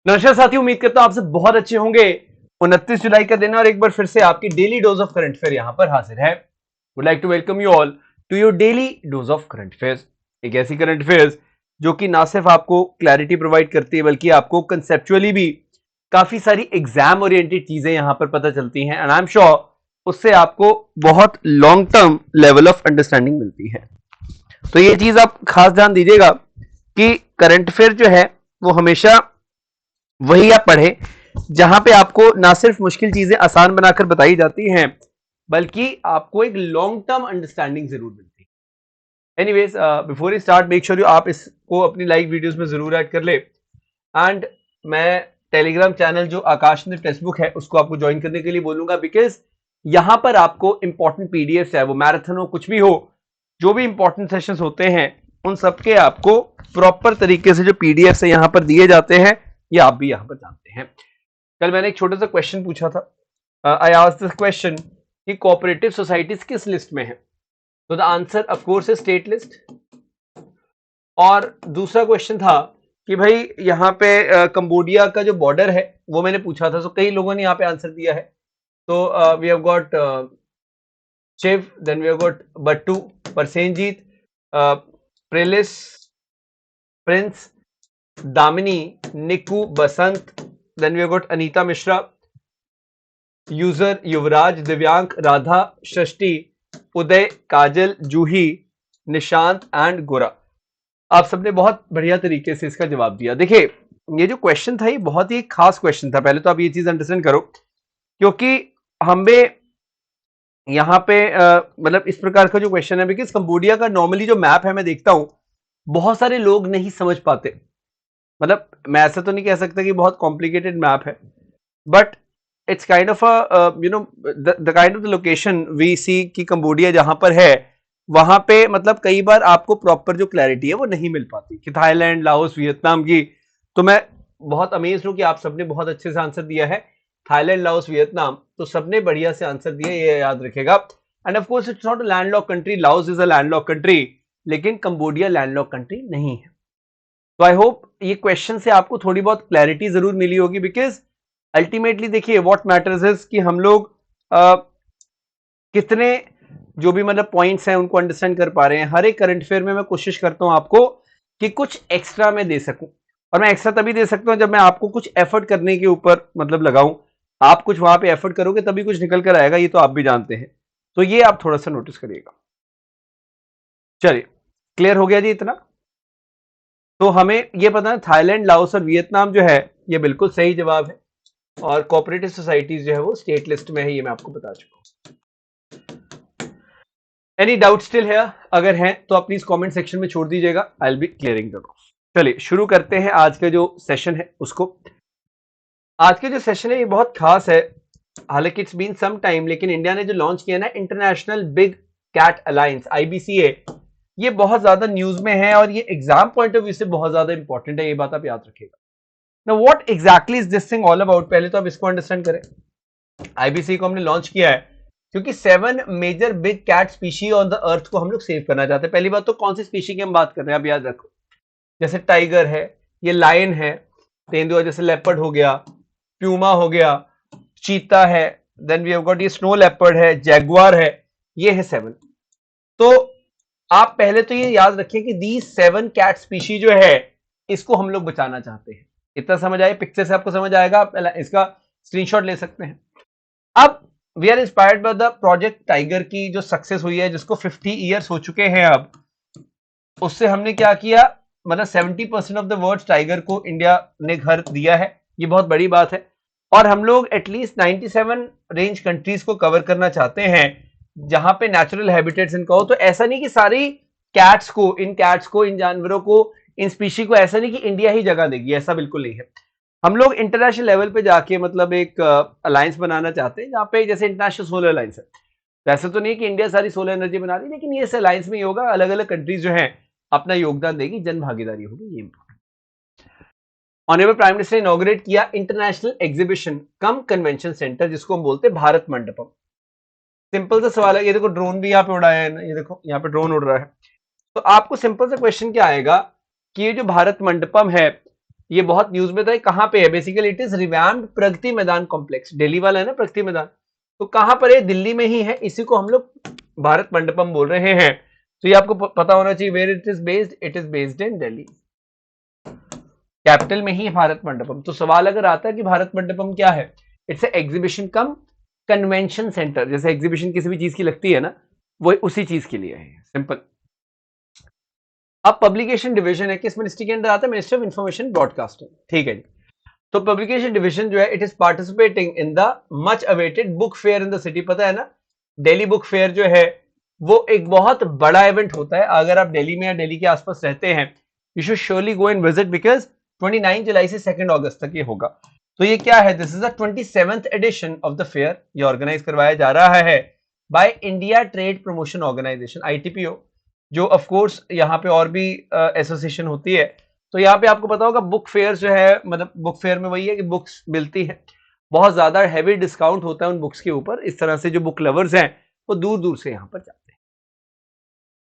नमस्कार साथियों, उम्मीद करता हूं आप सब बहुत अच्छे होंगे। 29 जुलाई का दिन है और एक बार फिर से आपकी daily dose of current affair यहां पर हाजिर है। Would like to welcome you all to your daily dose of current affairs. एक ऐसी करंट अफेयर्स जो कि ना सिर्फ आपको क्लैरिटी प्रोवाइड करती है बल्कि आपको कंसेप्चुअली भी काफी सारी एग्जाम ओरिएंटेड चीजें यहां पर पता चलती हैं एंड आई एम श्योर उससे आपको बहुत long term level of understanding मिलती है। तो ये चीज आप खास ध्यान दीजिएगा कि करंट अफेयर जो है वो हमेशा वही आप पढ़े जहां पे आपको ना सिर्फ मुश्किल चीजें आसान बनाकर बताई जाती हैं बल्कि आपको एक लॉन्ग टर्म अंडरस्टैंडिंग जरूर मिलती है। Anyways, before you start make sure आप इसको अपनी लाइव वीडियोस में जरूर ऐड कर ले एंड मैं टेलीग्राम चैनल जो आकाश ने टेक्स्टबुक है उसको आपको ज्वाइन करने के लिए बोलूंगा बिकॉज यहां पर आपको इंपॉर्टेंट पीडीएफ है, वो मैराथन हो कुछ भी हो, जो भी इंपॉर्टेंट सेशंस होते हैं उन सबके आपको प्रॉपर तरीके से जो पीडीएफ से यहां पर दिए जाते हैं ये आप भी यहां पर जानते हैं। कल मैंने एक छोटा सा क्वेश्चन पूछा था, आई आस्क्ड दिस क्वेश्चन कि कोऑपरेटिव सोसाइटीज किस लिस्ट में है, तो the answer of course is state list. और दूसरा क्वेश्चन था कि भाई यहाँ पे कंबोडिया का जो बॉर्डर है वो मैंने पूछा था, तो कई लोगों ने यहाँ पे आंसर दिया है। तो we have got Shiv, then we have got Battu, Prasenjit, Prelis, Prince, Damini, Niku, Basant, then we have got Anita Mishra, user Yuvraj, Divyank, Radha, Shashti, Uday, Kajal, Juhi, Nishant and गोरा। आप सबने बहुत बढ़िया तरीके से इसका जवाब दिया। देखिए ये जो क्वेश्चन था ये बहुत ही खास क्वेश्चन था। पहले तो आप ये चीज अंडरस्टैंड करो क्योंकि हमें यहाँ पे मतलब इस प्रकार का जो क्वेश्चन है बिकॉज कंबोडिया का नॉर्मली जो मैप है मैं देखता हूं बहुत सारे लोग नहीं समझ पाते। मतलब मैं ऐसा तो नहीं कह सकता कि बहुत कॉम्प्लिकेटेड मैप है but it's kind of the kind of the location we see कि कंबोडिया जहां पर है वहां पे मतलब कई बार आपको प्रॉपर जो क्लैरिटी है वो नहीं मिल पाती कि थाईलैंड, लाओस, वियतनाम की। तो मैं बहुत अमेज हूं कि आप सबने बहुत अच्छे से आंसर दिया है। थाईलैंड, लाओस, वियतनाम, तो सबने बढ़िया से आंसर दिया, ये याद रखेगा। And of course it's not a landlocked country, Laos is a landlocked country, लेकिन कंबोडिया लैंडलॉक कंट्री नहीं है। तो आई होप ये क्वेश्चन से आपको थोड़ी बहुत क्लैरिटी जरूर मिली होगी बिकॉज अल्टीमेटली देखिए व्हाट मैटर्स इज कि हम लोग कितने जो भी मतलब पॉइंट्स हैं उनको अंडरस्टैंड कर पा रहे हैं। हर एक करंट अफेयर में मैं कोशिश करता हूं आपको कि कुछ एक्स्ट्रा मैं दे सकूं, और मैं एक्स्ट्रा तभी दे सकता हूं जब मैं आपको कुछ एफर्ट करने के ऊपर मतलब लगाऊं। आप कुछ वहां पे एफर्ट करोगे तभी कुछ निकल कर आएगा, ये तो आप भी जानते हैं। तो ये आप थोड़ा सा नोटिस करिएगा। चलिए, क्लियर हो गया जी इतना। तो हमें ये पता है थाईलैंड, लाओस और वियतनाम जो है ये बिल्कुल सही जवाब है और कोऑपरेटिव सोसाइटीज जो है वो स्टेट लिस्ट में है, ये मैं आपको बता चुका हूं। एनी डाउट स्टिल है? अगर है तो आप प्लीज कमेंट सेक्शन में छोड़ दीजिएगा, I will be clearing the doubts. चलिए शुरू करते हैं आज का जो सेशन है उसको। आज के जो सेशन है ये बहुत खास है, हालांकि इट्स बीन सम टाइम, लेकिन इंडिया ने जो लॉन्च किया ना international big cat alliance IBCA, ये बहुत ज्यादा न्यूज में है और ये एग्जाम पॉइंट ऑफ व्यू से बहुत ज्यादा इंपॉर्टेंट है, ये बात आप याद रखिएगा। Now what exactly is this thing all about, पहले तो आप इसको अंडरस्टैंड करें। IBC को हमने लॉन्च किया है क्योंकि 7 major big cat species on the earth को हम लोग सेव करना चाहते हैं। पहली बात तो कौन सी स्पीशी की हम बात कर रहे हैं आप याद रखो, जैसे टाइगर है, ये लायन है, तेंदुआ जैसे लेपर्ड हो गया, प्यूमा हो गया, चीता है, देन वी हैव गॉट ये स्नो लेपर्ड है, जैगुआर है, ये है 7। तो आप पहले तो ये याद रखिए कि दी 7 कैट स्पीशी जो है इसको हम लोग बचाना चाहते हैं। इतना समझ आए? पिक्चर से आपको समझ आएगा, आप इसका स्क्रीनशॉट ले सकते हैं। अब we are inspired by the project tiger की जो सक्सेस हुई है जिसको 50 ईयर्स हो चुके हैं अब, उससे हमने क्या किया, मतलब 70% ऑफ द वर्ल्ड टाइगर को इंडिया ने घर दिया है, ये बहुत बड़ी बात है। और हम लोग एटलीस्ट 97 रेंज कंट्रीज को कवर करना चाहते हैं जहां पे नेचुरल हैबिटेट्स इनका हो। तो ऐसा नहीं कि सारी कैट्स को, इन जानवरों को, इन स्पीशी को, ऐसा नहीं कि इंडिया ही जगह देगी, ऐसा बिल्कुल नहीं है। हम लोग इंटरनेशनल लेवल पे जाके मतलब एक अलायंस बनाना चाहते हैं जहां पे जैसे इंटरनेशनल सोलर अलायंस है, वैसे तो नहीं कि इंडिया सारी सोलर एनर्जी बना रही, लेकिन ये अलायंस में ही होगा, अलग अलग कंट्रीज जो है अपना योगदान देगी, जन भागीदारी होगी, ये इंपॉर्टेंट। ऑनरेबल प्राइम मिनिस्टर ने इनॉग्रेट किया इंटरनेशनल एग्जीबिशन कम कन्वेंशन सेंटर जिसको हम बोलते हैं भारत मंडपम। सिंपल सा सवाल है, ये देखो ड्रोन भी यहाँ पे उड़ाया है ना, ये देखो यहाँ पे ड्रोन उड़ रहा है। तो आपको सिंपल सा क्वेश्चन क्या आएगा कि ये जो भारत मंडपम है ये बहुत न्यूज में था, कहां पे है? Basically it is revamped Pragati Maidan complex, Delhi वाला है ना प्रगति मैदान, तो कहां पर है? दिल्ली में ही है, इसी को हम लोग भारत मंडपम बोल रहे हैं। तो ये आपको पता होना चाहिए, where it is based in Delhi, capital में ही भारत मंडपम। तो सवाल अगर आता है कि भारत मंडपम क्या है, it's exhibition come convention centre, जैसे एग्जीबिशन किसी भी चीज की लगती है ना, वो उसी चीज के लिए है, सिंपल। अब पब्लिकेशन डिवीजन है, किस मिनिस्ट्री के अंदर आता है? मिनिस्ट्री ऑफ इंफॉर्मेशन ब्रॉडकास्टिंग, ठीक है जी। तो पब्लिकेशन डिवीजन जो है, it is participating in the much awaited book fair in the city. पता है ना, दिल्ली बुक फेयर जो है वो एक बहुत बड़ा इवेंट होता है। अगर आप दिल्ली में या दिल्ली के आसपास रहते हैं, you should surely go and visit, because 29 जुलाई से 2 अगस्त तक ये होगा। तो ये क्या है? This is the 27th edition of the fair. ये ऑर्गेनाइज करवाया जा रहा है by India trade promotion organisation, ITPO, जो ऑफ कोर्स यहाँ पे और भी एसोसिएशन होती है। तो यहाँ पे आपको पता होगा बुक फेयर जो है, मतलब बुक फेयर में वही है कि बुक्स मिलती है, बहुत ज्यादा हैवी डिस्काउंट होता है उन बुक्स के ऊपर। इस तरह से जो बुक लवर्स हैं वो दूर दूर से यहाँ पर जाते हैं।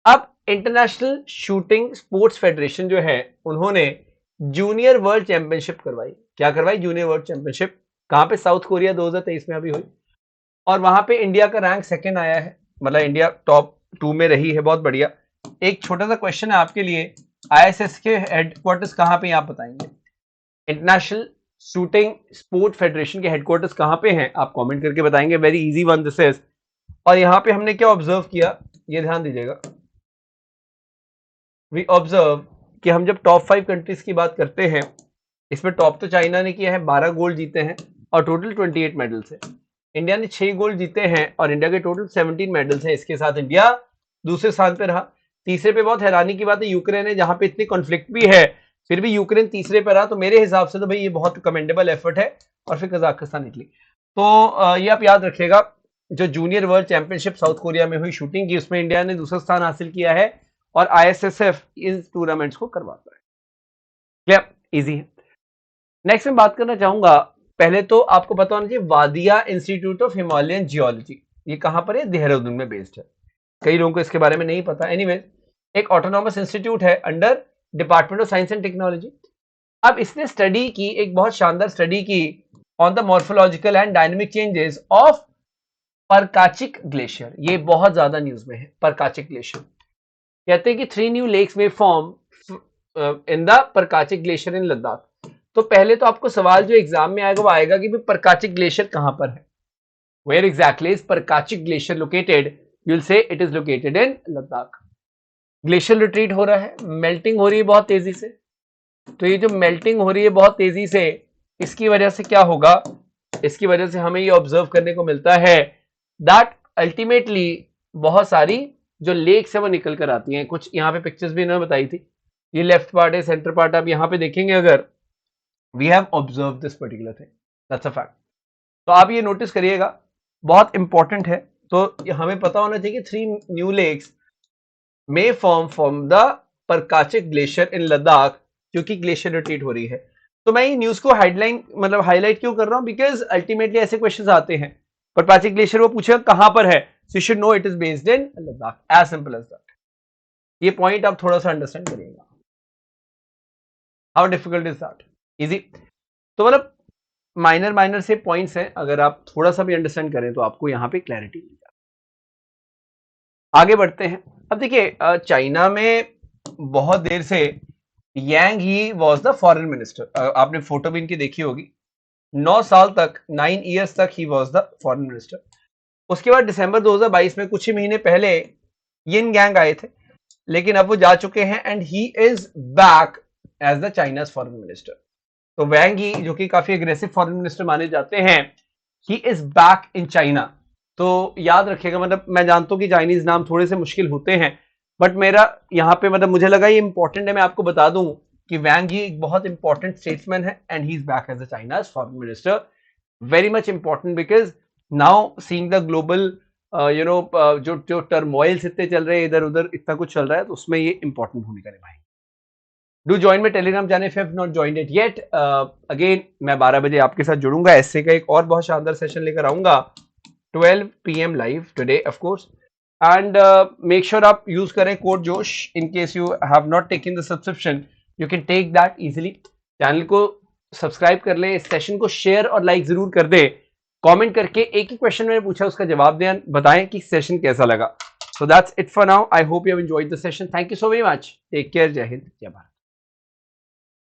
अब इंटरनेशनल शूटिंग स्पोर्ट्स फेडरेशन जो है, उन्होंने जूनियर वर्ल्ड चैंपियनशिप करवाई। क्या करवाई? Junior world championship. कहां पे? साउथ कोरिया 2023 में अभी हुई, और वहां पे इंडिया का रैंक 2nd आया है, मतलब इंडिया टॉप 2 में रही है, बहुत बढ़िया। एक छोटा सा क्वेश्चन है आपके लिए, ISS के हेडक्वार्टर्स कहां पे, आप बताएंगे? इंटरनेशनल शूटिंग स्पोर्ट फेडरेशन के हेडक्वार्टर्स कहां पे हैं? आप कमेंट करके बताएंगे। Very easy one this is. और यहां पे हमने क्या ऑब्जर्व किया, ये ध्यान दीजिएगा। वी ऑब्जर्व कि हम जब टॉप 5 कंट्रीज की बात करते हैं, इसमें टॉप तो चाइना ने किया है, 12 गोल्ड जीते हैं और टोटल 28 मेडल्स है। इंडिया ने 6 गोल्ड जीते हैं और इंडिया के टोटल 17 मेडल्स हैं। इसके साथ इंडिया दूसरे स्थान पे रहा। तीसरे पे बहुत हैरानी की बात है, यूक्रेन है, जहां पे इतनी कॉन्फ्लिक्ट भी है, फिर भी यूक्रेन तीसरे पे रहा। तो मेरे हिसाब से तो भाई ये बहुत कमेंडेबल एफर्ट है। और फिर कजाकिस्तान निकली। तो ये आप याद रखिएगा, जो junior world championship south Korea में हुई शूटिंग की, उसमें इंडिया ने दूसरा स्थान हासिल किया है और ISSF इन टूर्नामेंट्स को करवाता है। क्लियर? इजी है। नेक्स्ट मैं बात करना चाहूंगा, पहले तो आपको पता होना चाहिए वादिया इंस्टीट्यूट ऑफ हिमालयन जियोलॉजी, ये कहां पर है? देहरादून में बेस्ड है। कई लोगों को इसके बारे में नहीं पता। एनीवेज, एक ऑटोनॉमस इंस्टीट्यूट है under department of science and technology. अब इसने स्टडी की, एक बहुत शानदार स्टडी की on the morphological and dynamic changes of Parkachik glacier. ये बहुत ज्यादा न्यूज में है, परकाचिक ग्लेशियर। कहते हैं कि 3 न्यू लेक्स में form in the Parkachik glacier in Ladakh. तो पहले तो आपको सवाल जो एग्जाम में आएगा वो आएगा कि परकाचिक ग्लेशियर कहां पर है? Where exactly is Parkachik glacier located? You will say it is located in Ladakh. Glacier retreat हो रहा है, मेल्टिंग हो रही है बहुत तेजी से। तो ये जो मेल्टिंग हो रही है बहुत तेजी से, इसकी वजह से क्या होगा? इसकी वजह से हमें ये ऑब्जर्व करने को मिलता है दैट अल्टीमेटली बहुत सारी जो लेक्स है वो निकल कर आती हैं। कुछ यहाँ पे पिक्चर्स भी इन्होंने बताई थी, ये लेफ्ट पार्ट है, सेंटर पार्ट। आप यहाँ पे देखेंगे अगर, we have observe this particular thing, that's a fact. तो आप ये नोटिस करिएगा, बहुत इंपॉर्टेंट है। तो हमें पता होना चाहिए कि 3 new lakes may form the Parkachik glacier in Ladakh, क्योंकि ग्लेशियर रिट्रीट हो रही है। तो मैं ये न्यूज को हेडलाइन मतलब हाईलाइट क्यों कर रहा हूं? बिकॉज अल्टीमेटली ऐसे क्वेश्चंस आते हैं, परकाचिक ग्लेशियर वो पूछेगा कहां पर है, so you should know it is based in Ladakh, as simple as that. ये पॉइंट आप थोड़ा सा अंडरस्टैंड करिएगा। How difficult is that? Easy. तो मतलब माइनर से पॉइंट्स हैं, अगर आप थोड़ा सा भी अंडरस्टैंड करें तो आपको यहां पे क्लैरिटी मिल जाए। आगे बढ़ते हैं। अब देखिए, चाइना में बहुत देर से Yang he was the foreign minister. आपने फोटो भी इनकी देखी होगी। 9 साल तक, 9 ईयर्स तक ही वॉज द फॉरेन मिनिस्टर। उसके बाद दिसंबर 2022 में, कुछ ही महीने पहले, यिन गैंग आए थे, लेकिन अब वो जा चुके हैं and he is back as the China's foreign minister. तो वैंग ही, जो कि काफी अग्रेसिव फॉरेन मिनिस्टर माने जाते हैं, ही इज बैक इन चाइना। तो याद रखिएगा, मतलब मैं जानता हूं कि चाइनीज नाम थोड़े से मुश्किल होते हैं, बट मेरा यहाँ पे मतलब मुझे लगा ये इंपॉर्टेंट है, मैं आपको बता दूं कि वैंग ही एक बहुत इंपॉर्टेंट स्टेट्समैन है and he is back as a China's foreign minister. Very much important, because now seeing the global जो टर्मोइल्स इतने चल रहे हैं, इधर उधर इतना कुछ चल रहा है, तो उसमें ये इंपॉर्टेंट भूमिका निभाएंगे। Do join my Telegram channel if you have not joined it yet. Again मैं 12 बजे आपके साथ जुड़ूंगा, ऐसे का एक और बहुत शानदार सेशन लेकर आऊंगा 12 PM live today of course. And make sure आप यूज करें code Josh in case you have not taken the subscription, you can take that easily. Channel को सब्सक्राइब कर ले, इस सेशन को शेयर और लाइक जरूर कर दे। कमेंट करके एक ही क्वेश्चन मैंने पूछा उसका जवाब दें, बताएं कि सेशन कैसा लगा। So that's it for now. I hope you have enjoyed the session. Thank you so very much. Take care. जय हिंद, जय भारत।